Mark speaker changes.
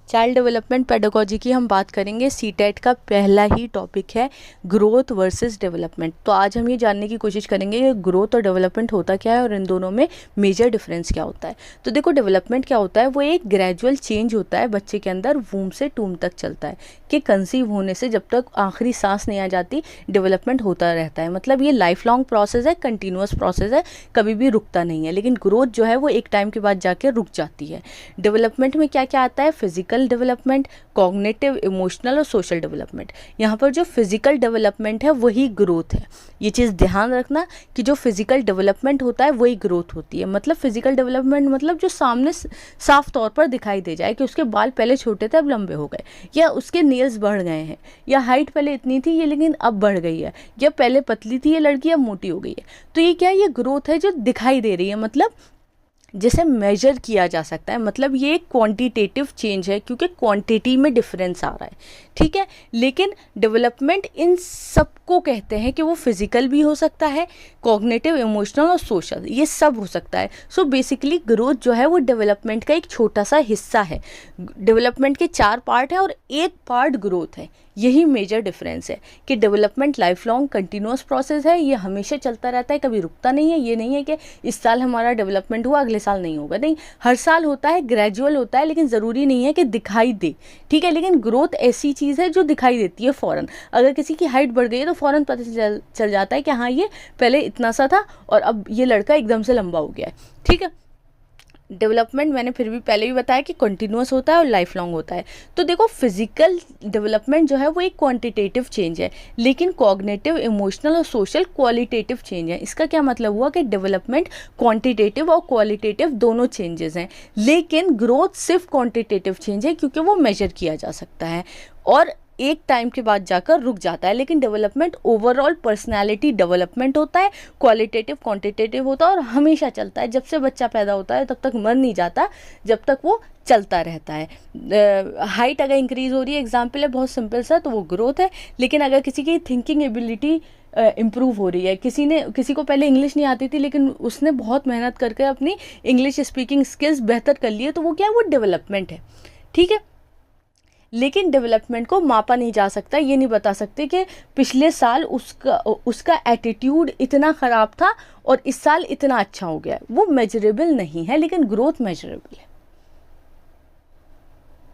Speaker 1: Child development pedagogy की हम बात करेंगे। सीटेट का पहला ही टॉपिक है ग्रोथ वर्सेस डेवलपमेंट। तो आज हम ये जानने की कोशिश करेंगे कि ग्रोथ और डेवलपमेंट होता क्या है और इन दोनों में मेजर डिफरेंस क्या होता है। तो देखो, डेवलपमेंट क्या होता है, वो एक ग्रेजुअल चेंज होता है बच्चे के अंदर, वूम से टूम तक चलता है कि कंसीव होने से जब तक आखिरी सांस नहीं आ जाती डेवलपमेंट होता रहता है। मतलब ये लाइफ लॉन्ग प्रोसेस है, कंटिन्यूअस प्रोसेस है, कभी भी रुकता नहीं है। लेकिन ग्रोथ जो है वो एक टाइम के बाद जाके रुक जाती है। डेवलपमेंट में क्या क्या आता है? फिजिकल डेवलपमेंट, कॉग्निटिव, इमोशनल और सोशल डेवलपमेंट। यहाँ पर जो फिजिकल डेवलपमेंट है वही ग्रोथ है। ये चीज़ ध्यान रखना कि जो फिजिकल डेवलपमेंट होता है वही ग्रोथ होती है। मतलब फिजिकल डेवलपमेंट मतलब जो सामने साफ तौर पर दिखाई दे जाए कि उसके बाल पहले छोटे थे अब लंबे हो गए, या उसके नेल्स बढ़ गए हैं, या हाइट पहले इतनी थी ये लेकिन अब बढ़ गई है, या पहले पतली थी ये लड़की अब मोटी हो गई है। तो ये क्या है? ये ग्रोथ है जो दिखाई दे रही है, मतलब जिसे मेजर किया जा सकता है। मतलब ये एक क्वांटिटेटिव चेंज है क्योंकि क्वांटिटी में डिफरेंस आ रहा है, ठीक है। लेकिन डेवलपमेंट इन सबको कहते हैं कि वो फिजिकल भी हो सकता है, कॉग्निटिव, इमोशनल और सोशल, ये सब हो सकता है। सो बेसिकली ग्रोथ जो है वो डेवलपमेंट का एक छोटा सा हिस्सा है। डेवलपमेंट के 4 पार्ट है और एक पार्ट ग्रोथ है। यही मेजर डिफरेंस है कि development life long continuous process है, ये हमेशा चलता रहता है, कभी रुकता नहीं है। ये नहीं है कि इस साल हमारा डेवलपमेंट हुआ अगले साल नहीं होगा, नहीं, हर साल होता है, ग्रेजुअल होता है, लेकिन ज़रूरी नहीं है कि दिखाई दे, ठीक है। लेकिन ग्रोथ ऐसी चीज़ है जो दिखाई देती है फ़ौरन। अगर किसी की हाइट बढ़ गई है तो फ़ौरन पता चल जाता है कि हाँ ये पहले इतना सा था और अब ये लड़का एकदम से लंबा हो गया है, ठीक है। डेवलपमेंट मैंने फिर भी पहले भी बताया कि कंटिन्यूअस होता है और लाइफ लॉन्ग होता है। तो देखो, फिजिकल डेवलपमेंट जो है वो एक क्वांटिटेटिव चेंज है, लेकिन कॉग्निटिव, इमोशनल और सोशल क्वालिटेटिव चेंज है। इसका क्या मतलब हुआ कि डेवलपमेंट क्वांटिटेटिव और क्वालिटेटिव दोनों चेंजेस हैं, लेकिन ग्रोथ सिर्फ क्वांटिटेटिव चेंज है क्योंकि वो मेजर किया जा सकता है और एक टाइम के बाद जाकर रुक जाता है। लेकिन डेवलपमेंट ओवरऑल पर्सनालिटी डेवलपमेंट होता है, क्वालिटेटिव क्वांटिटेटिव होता है और हमेशा चलता है। जब से बच्चा पैदा होता है तब तक मर नहीं जाता, जब तक वो चलता रहता है। हाइट अगर इंक्रीज हो रही है, एग्जाम्पल है बहुत सिंपल सा, तो वो ग्रोथ है। लेकिन अगर किसी की थिंकिंग एबिलिटी इम्प्रूव हो रही है, किसी को पहले इंग्लिश नहीं आती थी लेकिन उसने बहुत मेहनत करके अपनी इंग्लिश स्पीकिंग स्किल्स बेहतर कर ली है, तो वो क्या है? वो डेवलपमेंट है, ठीक है। लेकिन डेवलपमेंट को मापा नहीं जा सकता। ये नहीं बता सकते कि पिछले साल उसका एटीट्यूड इतना ख़राब था और इस साल इतना अच्छा हो गया। वो मेजरेबल नहीं है, लेकिन ग्रोथ मेजरेबल है।